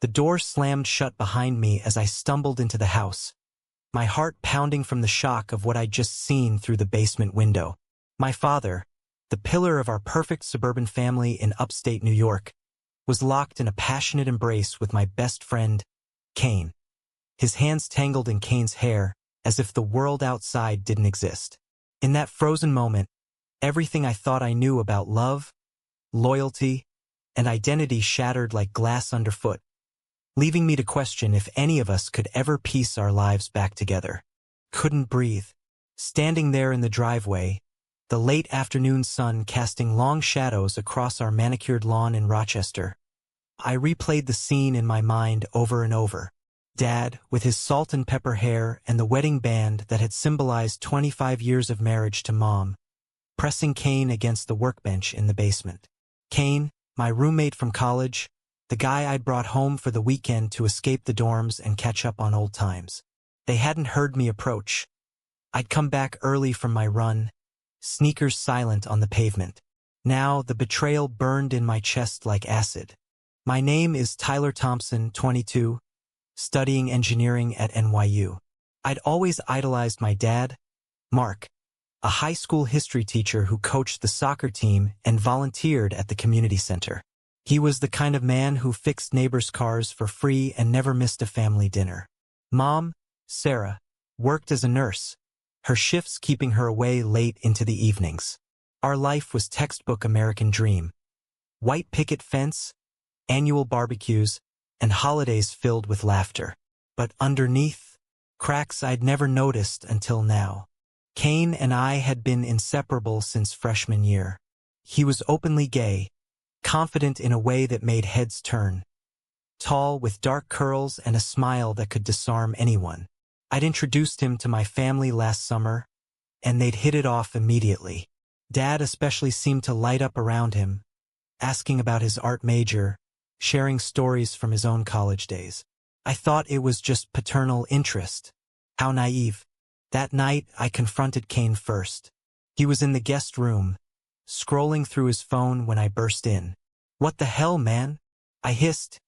The door slammed shut behind me as I stumbled into the house, my heart pounding from the shock of what I'd just seen through the basement window. My father, the pillar of our perfect suburban family in upstate New York, was locked in a passionate embrace with my best friend, Kane. His hands tangled in Kane's hair, as if the world outside didn't exist. In that frozen moment, everything I thought I knew about love, loyalty, and identity shattered like glass underfoot, leaving me to question if any of us could ever piece our lives back together. Couldn't breathe. Standing there in the driveway, the late afternoon sun casting long shadows across our manicured lawn in Rochester, I replayed the scene in my mind over and over. Dad, with his salt and pepper hair and the wedding band that had symbolized 25 years of marriage to Mom, pressing Kane against the workbench in the basement. Kane, my roommate from college, the guy I'd brought home for the weekend to escape the dorms and catch up on old times. They hadn't heard me approach. I'd come back early from my run, sneakers silent on the pavement. Now the betrayal burned in my chest like acid. My name is Tyler Thompson, 22, studying engineering at NYU. I'd always idolized my dad, Mark, a high school history teacher who coached the soccer team and volunteered at the community center. He was the kind of man who fixed neighbors' cars for free and never missed a family dinner. Mom, Sarah, worked as a nurse, her shifts keeping her away late into the evenings. Our life was textbook American dream. White picket fence, annual barbecues, and holidays filled with laughter. But underneath, cracks I'd never noticed until now. Kane and I had been inseparable since freshman year. He was openly gay, confident in a way that made heads turn. Tall, with dark curls and a smile that could disarm anyone. I'd introduced him to my family last summer, and they'd hit it off immediately. Dad especially seemed to light up around him, asking about his art major, sharing stories from his own college days. I thought it was just paternal interest. How naive. That night, I confronted Kane first. He was in the guest room, scrolling through his phone when I burst in. "What the hell, man?" I hissed,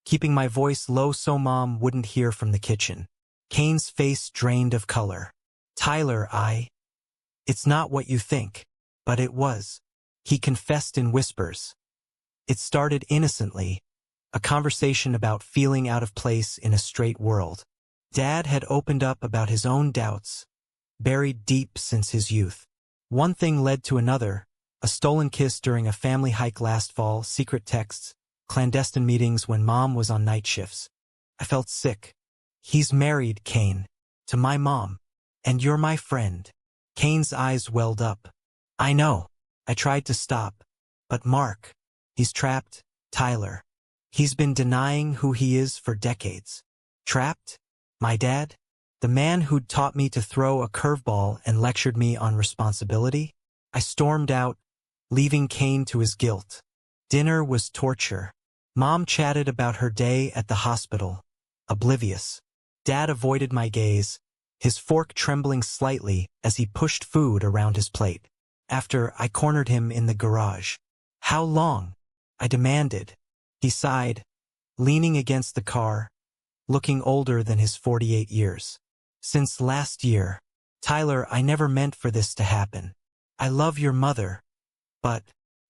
keeping my voice low so Mom wouldn't hear from the kitchen. Kane's face drained of color. "Tyler, It's not what you think." But it was. He confessed in whispers. It started innocently, a conversation about feeling out of place in a straight world. Dad had opened up about his own doubts, buried deep since his youth. One thing led to another, a stolen kiss during a family hike last fall, secret texts, clandestine meetings when Mom was on night shifts. I felt sick. "He's married, Kane, to my mom, and you're my friend." Kane's eyes welled up. "I know." I tried to stop. "But Mark, he's trapped, Tyler. He's been denying who he is for decades." "Trapped? My dad? The man who'd taught me to throw a curveball and lectured me on responsibility?" I stormed out, leaving Kane to his guilt. Dinner was torture. Mom chatted about her day at the hospital, oblivious. Dad avoided my gaze, his fork trembling slightly as he pushed food around his plate. After, I cornered him in the garage. "How long?" I demanded. He sighed, leaning against the car, looking older than his 48 years. "Since last year. Tyler, I never meant for this to happen. I love your mother, but..."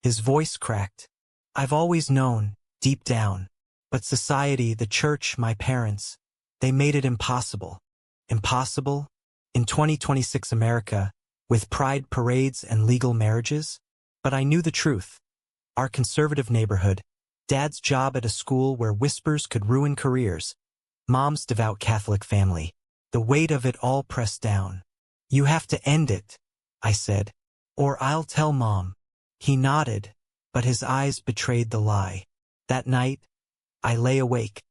His voice cracked. "I've always known, deep down. But society, the church, my parents, they made it impossible." Impossible? In 2026 America, with pride parades and legal marriages? But I knew the truth. Our conservative neighborhood, Dad's job at a school where whispers could ruin careers, Mom's devout Catholic family. The weight of it all pressed down. "You have to end it," I said, "or I'll tell Mom." He nodded, but his eyes betrayed the lie. That night, I lay awake,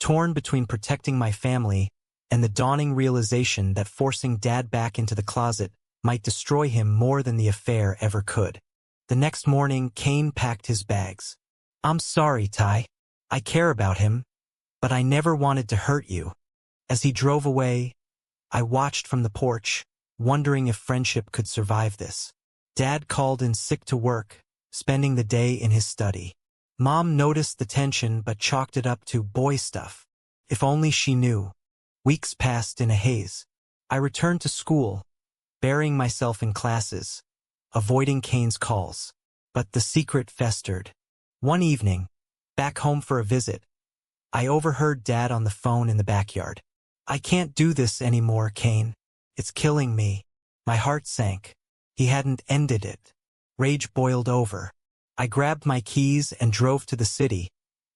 torn between protecting my family and the dawning realization that forcing Dad back into the closet might destroy him more than the affair ever could. The next morning, Kane packed his bags. "I'm sorry, Ty. I care about him, but I never wanted to hurt you." As he drove away, I watched from the porch, wondering if friendship could survive this. Dad called in sick to work, spending the day in his study. Mom noticed the tension but chalked it up to boy stuff. If only she knew. Weeks passed in a haze. I returned to school, burying myself in classes, avoiding Kane's calls. But the secret festered. One evening, back home for a visit, I overheard Dad on the phone in the backyard. "I can't do this anymore, Kane. It's killing me." My heart sank. He hadn't ended it. Rage boiled over. I grabbed my keys and drove to the city,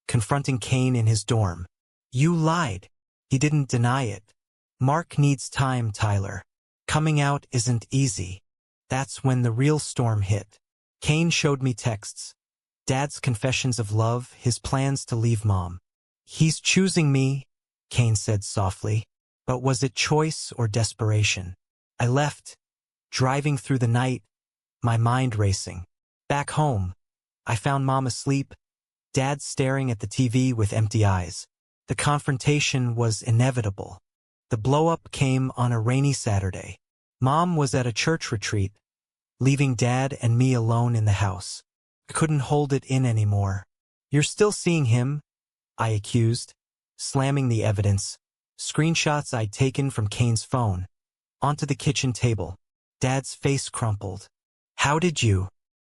confronting Kane in his dorm. "You lied." He didn't deny it. "Mark needs time, Tyler. Coming out isn't easy." That's when the real storm hit. Kane showed me texts. Dad's confessions of love, his plans to leave Mom. "He's choosing me," Kane said softly. But was it choice or desperation? I left, driving through the night, my mind racing. Back home, I found Mom asleep, Dad staring at the TV with empty eyes. The confrontation was inevitable. The blow-up came on a rainy Saturday. Mom was at a church retreat, leaving Dad and me alone in the house. I couldn't hold it in anymore. "You're still seeing him?" I accused, slamming the evidence, screenshots I'd taken from Kane's phone, onto the kitchen table. Dad's face crumpled. "How did you?"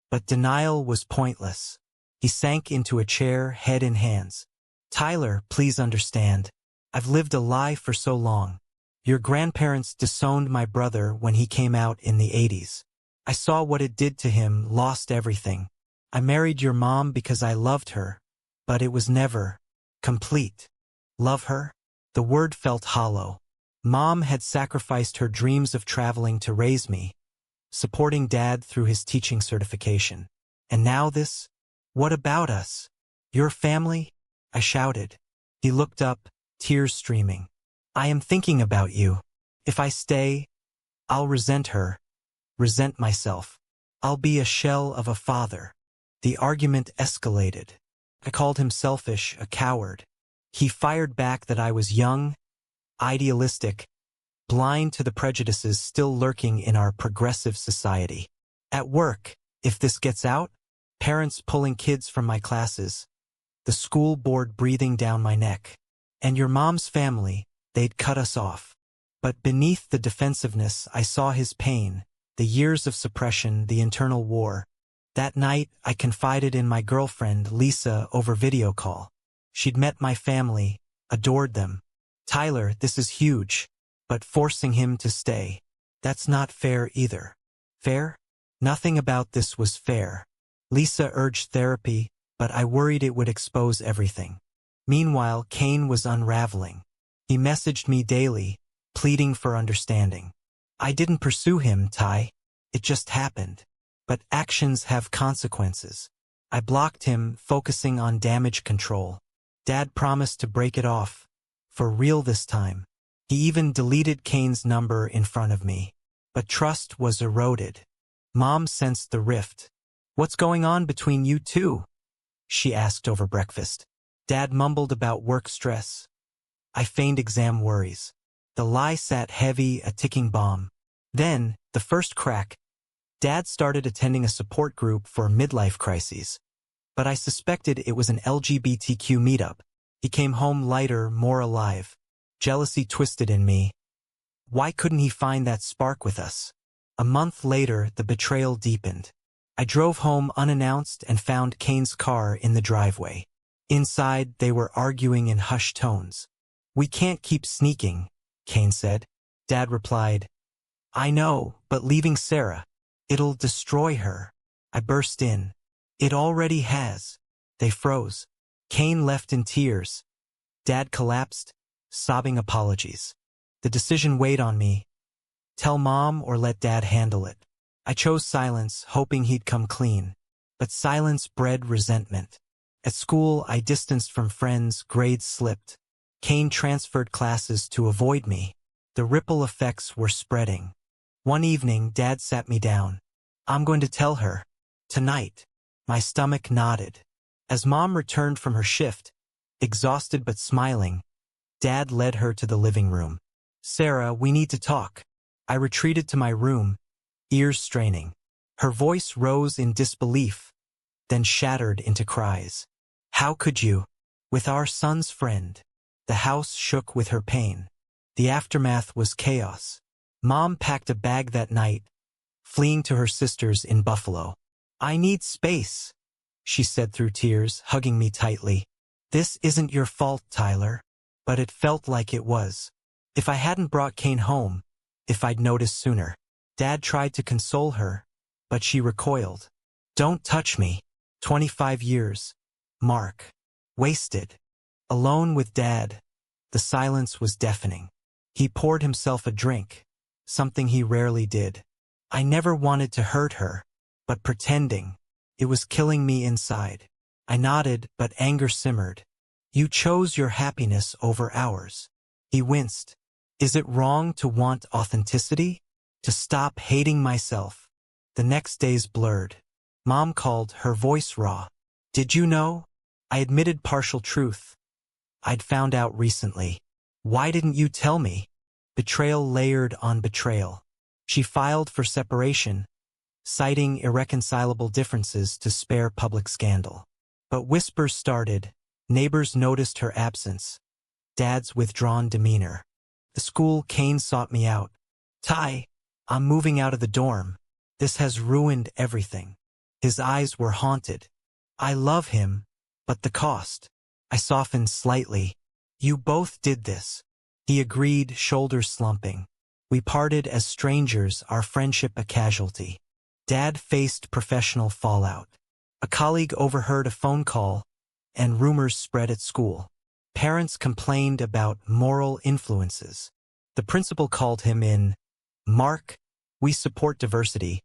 But denial was pointless. He sank into a chair, head in hands. "Tyler, please understand. I've lived a lie for so long. Your grandparents disowned my brother when he came out in the 80s. I saw what it did to him, lost everything. I married your mom because I loved her, but it was never complete." Love her? The word felt hollow. Mom had sacrificed her dreams of traveling to raise me, supporting Dad through his teaching certification. And now this? "What about us? Your family?" I shouted. He looked up, tears streaming. "I am thinking about you. If I stay, I'll resent her, resent myself. I'll be a shell of a father." The argument escalated. I called him selfish, a coward. He fired back that I was young, idealistic, blind to the prejudices still lurking in our progressive society. At work, if this gets out, parents pulling kids from my classes, the school board breathing down my neck. And your mom's family, they'd cut us off. But beneath the defensiveness, I saw his pain, the years of suppression, the internal war. That night, I confided in my girlfriend, Lisa, over video call. She'd met my family, adored them. "Tyler, this is huge, but forcing him to stay, that's not fair either." Fair? Nothing about this was fair. Lisa urged therapy, but I worried it would expose everything. Meanwhile, Kane was unraveling. He messaged me daily, pleading for understanding. "I didn't pursue him, Ty. It just happened. But actions have consequences." I blocked him, focusing on damage control. Dad promised to break it off. For real this time. He even deleted Kane's number in front of me. But trust was eroded. Mom sensed the rift. "What's going on between you two?" she asked over breakfast. Dad mumbled about work stress. I feigned exam worries. The lie sat heavy, a ticking bomb. Then, the first crack, Dad started attending a support group for midlife crises. But I suspected it was an LGBTQ meetup. He came home lighter, more alive. Jealousy twisted in me. Why couldn't he find that spark with us? A month later, the betrayal deepened. I drove home unannounced and found Kane's car in the driveway. Inside, they were arguing in hushed tones. "We can't keep sneaking," Kane said. Dad replied, "I know, but leaving Sarah, it'll destroy her." I burst in. "It already has." They froze. Kane left in tears. Dad collapsed, sobbing apologies. The decision weighed on me. Tell Mom or let Dad handle it. I chose silence, hoping he'd come clean. But silence bred resentment. At school, I distanced from friends, grades slipped. Kane transferred classes to avoid me. The ripple effects were spreading. One evening, Dad sat me down. "I'm going to tell her. Tonight." My stomach nodded. As Mom returned from her shift, exhausted but smiling, Dad led her to the living room. "Sarah, we need to talk." I retreated to my room, ears straining. Her voice rose in disbelief, then shattered into cries. How could you? With our son's friend. The house shook with her pain. The aftermath was chaos. Mom packed a bag that night, fleeing to her sisters in Buffalo. I need space, she said through tears, hugging me tightly. This isn't your fault, Tyler. But it felt like it was. If I hadn't brought Kane home, if I'd noticed sooner. Dad tried to console her, but she recoiled. Don't touch me. 25 years. Mark. Wasted. Alone with Dad. The silence was deafening. He poured himself a drink, something he rarely did. I never wanted to hurt her, but pretending, it was killing me inside. I nodded, but anger simmered. You chose your happiness over ours. He winced. Is it wrong to want authenticity? To stop hating myself? The next days blurred. Mom called, her voice raw. Did you know? I admitted partial truth. I'd found out recently. Why didn't you tell me? Betrayal layered on betrayal. She filed for separation, citing irreconcilable differences to spare public scandal. But whispers started. Neighbors noticed her absence. Dad's withdrawn demeanor. The school, Kane sought me out. Ty, I'm moving out of the dorm. This has ruined everything. His eyes were haunted. I love him, but the cost. I softened slightly. You both did this. He agreed, shoulders slumping. We parted as strangers, our friendship a casualty. Dad faced professional fallout. A colleague overheard a phone call, and rumors spread at school. Parents complained about moral influences. The principal called him in. Mark, we support diversity,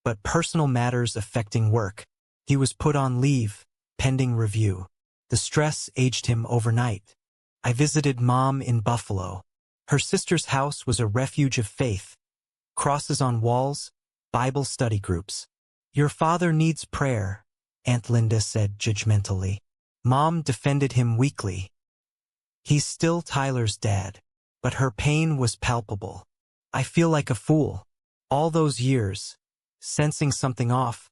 but personal matters affecting work. He was put on leave, pending review. The stress aged him overnight. I visited Mom in Buffalo. Her sister's house was a refuge of faith. Crosses on walls, Bible study groups. Your father needs prayer, Aunt Linda said judgmentally. Mom defended him weakly. He's still Tyler's dad, but her pain was palpable. I feel like a fool. All those years, sensing something off,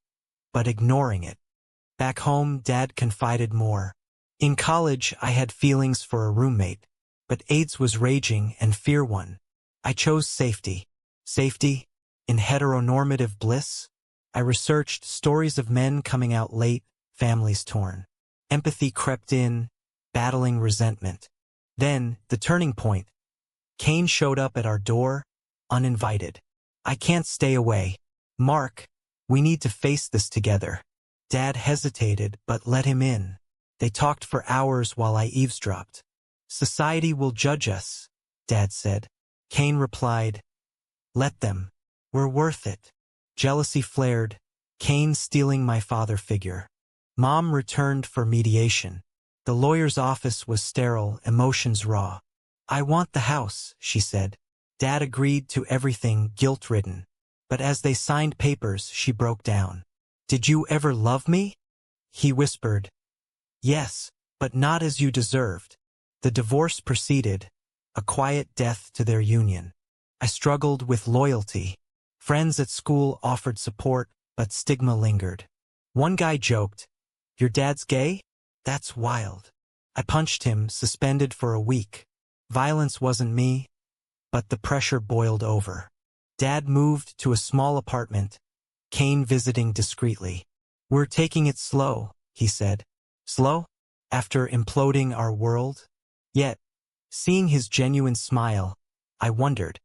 but ignoring it. Back home, Dad confided more. In college, I had feelings for a roommate, but AIDS was raging and fear won. I chose safety. Safety? In heteronormative bliss? I researched stories of men coming out late, families torn. Empathy crept in, battling resentment. Then, the turning point. Kane showed up at our door, uninvited. I can't stay away. Mark, we need to face this together. Dad hesitated, but let him in. They talked for hours while I eavesdropped. Society will judge us, Dad said. Kane replied, let them. We're worth it. Jealousy flared, Kane stealing my father figure. Mom returned for mediation. The lawyer's office was sterile, emotions raw. I want the house, she said. Dad agreed to everything, guilt-ridden. But as they signed papers, she broke down. Did you ever love me? He whispered. Yes, but not as you deserved. The divorce proceeded, a quiet death to their union. I struggled with loyalty. Friends at school offered support, but stigma lingered. One guy joked, your dad's gay? That's wild. I punched him, suspended for a week. Violence wasn't me, but the pressure boiled over. Dad moved to a small apartment, Kane visiting discreetly. We're taking it slow, he said. Slow? After imploding our world? Yet, seeing his genuine smile, I wondered,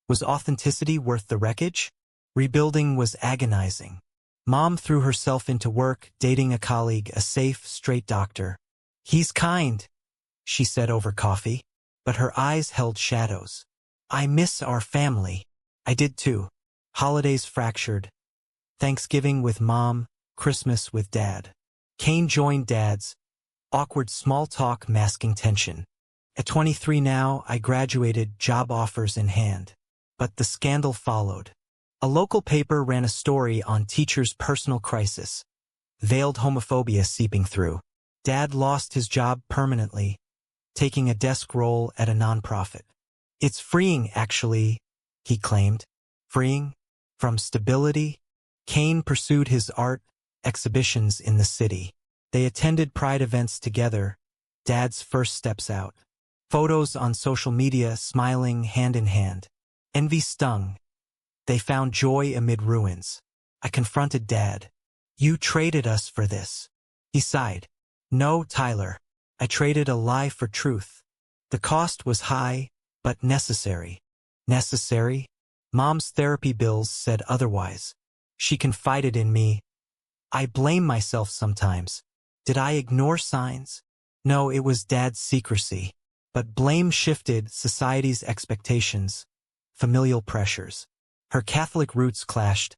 was authenticity worth the wreckage? Rebuilding was agonizing. Mom threw herself into work, dating a colleague, a safe, straight doctor. He's kind, she said over coffee, but her eyes held shadows. I miss our family. I did too. Holidays fractured. Thanksgiving with Mom, Christmas with Dad. Kane joined Dad's. Awkward small talk masking tension. At 23 now, I graduated, job offers in hand. But the scandal followed. A local paper ran a story on teachers' personal crisis. Veiled homophobia seeping through. Dad lost his job permanently, taking a desk role at a nonprofit. It's freeing, actually, he claimed. Freeing? From stability? Kane pursued his art, exhibitions in the city. They attended Pride events together, Dad's first steps out. Photos on social media smiling hand in hand. Envy stung. They found joy amid ruins. I confronted Dad. You traded us for this. He sighed. No, Tyler. I traded a lie for truth. The cost was high, but necessary. Necessary? Mom's therapy bills said otherwise. She confided in me. I blame myself sometimes. Did I ignore signs? No, it was Dad's secrecy. But blame shifted society's expectations, familial pressures. Her Catholic roots clashed.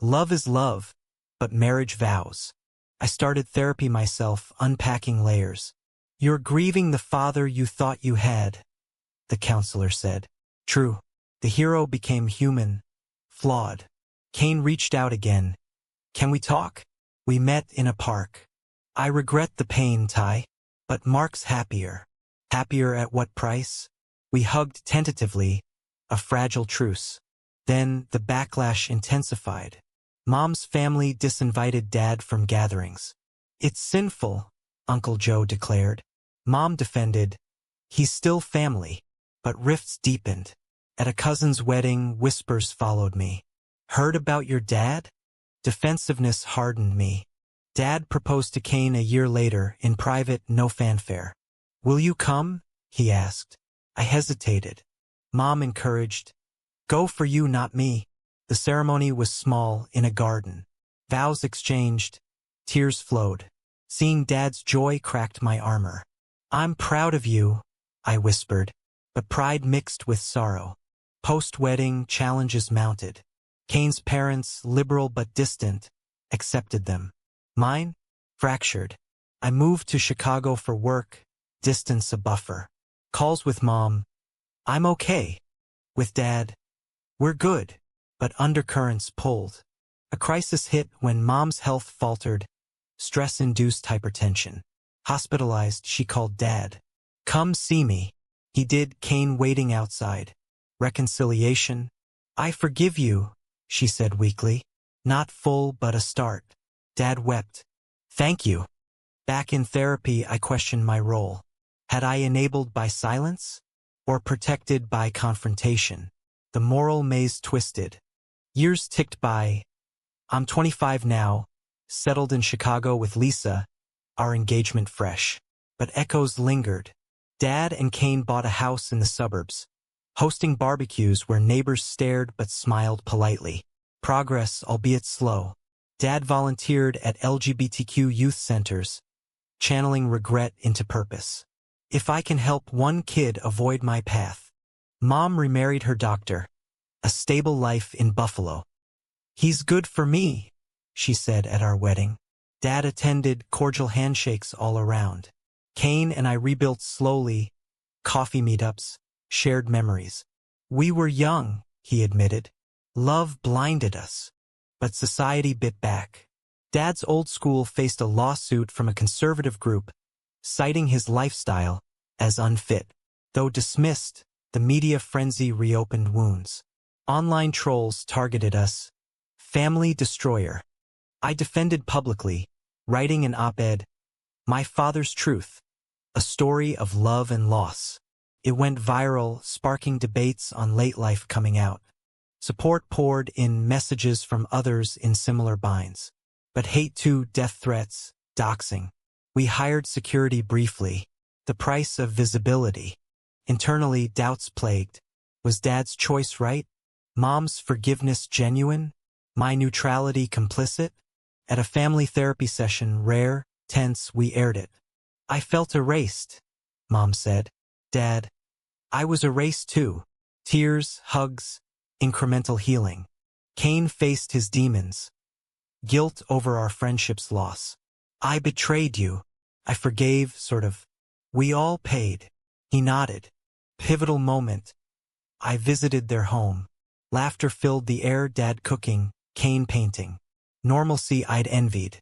Love is love, but marriage vows. I started therapy myself, unpacking layers. You're grieving the father you thought you had, the counselor said. True. The hero became human, flawed. Kane reached out again. Can we talk? We met in a park. I regret the pain, Ty, but Mark's happier. Happier at what price? We hugged tentatively, a fragile truce. Then the backlash intensified. Mom's family disinvited Dad from gatherings. It's sinful, Uncle Joe declared. Mom defended. He's still family. But rifts deepened. At a cousin's wedding, whispers followed me. Heard about your dad? Defensiveness hardened me. Dad proposed to Kane a year later, in private, no fanfare. Will you come? He asked. I hesitated. Mom encouraged. Go for you, not me. The ceremony was small, in a garden. Vows exchanged. Tears flowed. Seeing Dad's joy cracked my armor. I'm proud of you, I whispered, but pride mixed with sorrow. Post-wedding, challenges mounted. Kane's parents, liberal but distant, accepted them. Mine? Fractured. I moved to Chicago for work, distance a buffer. Calls with Mom. I'm okay. With Dad. We're good. But undercurrents pulled. A crisis hit when Mom's health faltered. Stress-induced hypertension. Hospitalized, she called Dad. Come see me. He did, Kane waiting outside. Reconciliation. I forgive you, she said weakly. Not full, but a start. Dad wept. Thank you. Back in therapy, I questioned my role. Had I enabled by silence? Or protected by confrontation? The moral maze twisted. Years ticked by. I'm 25 now, settled in Chicago with Lisa, our engagement fresh. But echoes lingered. Dad and Kane bought a house in the suburbs, hosting barbecues where neighbors stared but smiled politely. Progress, albeit slow. Dad volunteered at LGBTQ youth centers, channeling regret into purpose. If I can help one kid avoid my path. Mom remarried her doctor. A stable life in Buffalo. He's good for me, she said at our wedding. Dad attended, cordial handshakes all around. Kane and I rebuilt slowly, coffee meetups, shared memories. We were young, he admitted. Love blinded us. But society bit back. Dad's old school faced a lawsuit from a conservative group, citing his lifestyle as unfit. Though dismissed, the media frenzy reopened wounds. Online trolls targeted us. Family destroyer. I defended publicly, writing an op-ed, My Father's Truth, a story of love and loss. It went viral, sparking debates on late life coming out. Support poured in, messages from others in similar binds. But hate too, death threats, doxing. We hired security briefly. The price of visibility. Internally, doubts plagued. Was Dad's choice right? Mom's forgiveness genuine? My neutrality complicit? At a family therapy session, rare, tense, we aired it. I felt erased, Mom said. Dad, I was erased too. Tears, hugs, incremental healing. Kane faced his demons. Guilt over our friendship's loss. I betrayed you. I forgave, sort of. We all paid. He nodded. Pivotal moment. I visited their home. Laughter filled the air, Dad cooking, Kane painting. Normalcy I'd envied.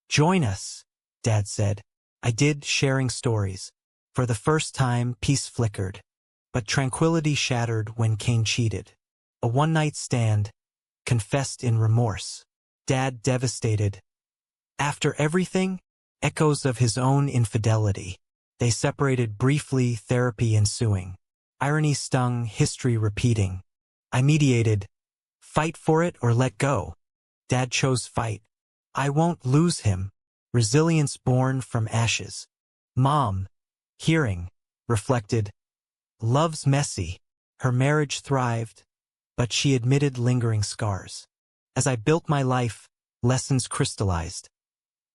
Join us, Dad said. I did, sharing stories. For the first time, peace flickered. But tranquility shattered when Kane cheated. A one-night stand, confessed in remorse. Dad devastated. After everything? echoes of his own infidelity. They separated briefly, therapy ensuing. Irony stung, history repeating. I mediated. Fight for it or let go. Dad chose fight. I won't lose him. Resilience born from ashes. Mom, hearing, reflected. Love's messy. Her marriage thrived, but she admitted lingering scars. As I built my life, lessons crystallized.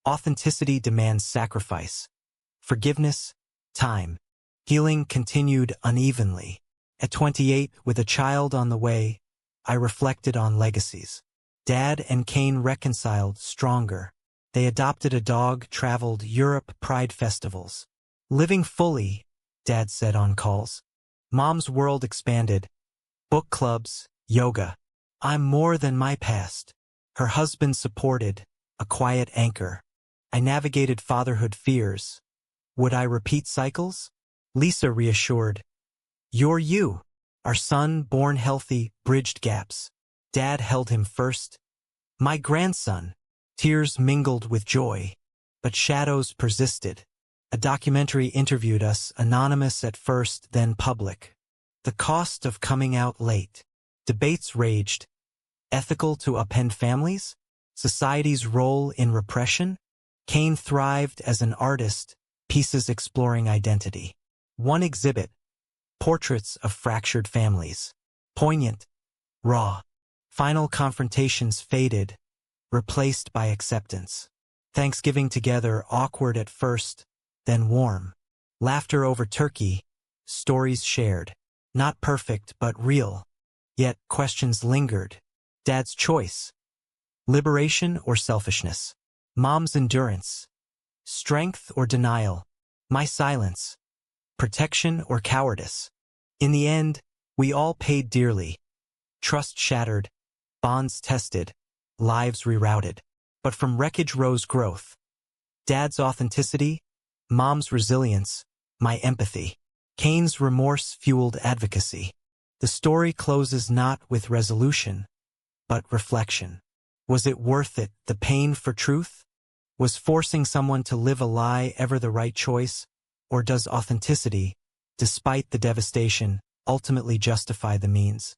Authenticity demands sacrifice. Forgiveness, time. Healing continued unevenly. At 28, with a child on the way, I reflected on legacies. Dad and Cain reconciled stronger. They adopted a dog, traveled Europe Pride festivals. Living fully, Dad said on calls. Mom's world expanded. Book clubs, yoga. I'm more than my past. Her husband supported, a quiet anchor. I navigated fatherhood fears. Would I repeat cycles? Lisa reassured. You're you. Our son, born healthy, bridged gaps. Dad held him first. My grandson. Tears mingled with joy, but shadows persisted. A documentary interviewed us, anonymous at first, then public. The cost of coming out late. Debates raged. Ethical to upend families? Society's role in repression? Cain thrived as an artist, pieces exploring identity. One exhibit. Portraits of fractured families. Poignant. Raw. Final confrontations faded, replaced by acceptance. Thanksgiving together, awkward at first, then warm. Laughter over turkey, stories shared. Not perfect, but real. Yet questions lingered. Dad's choice. Liberation or selfishness? Mom's endurance. Strength or denial? My silence. Protection or cowardice? In the end, we all paid dearly. Trust shattered, bonds tested, lives rerouted. But from wreckage rose growth. Dad's authenticity, Mom's resilience, my empathy. Cain's remorse fueled advocacy. The story closes not with resolution, but reflection. Was it worth it, the pain for truth? Was forcing someone to live a lie ever the right choice? Or does authenticity, despite the devastation, ultimately justify the means?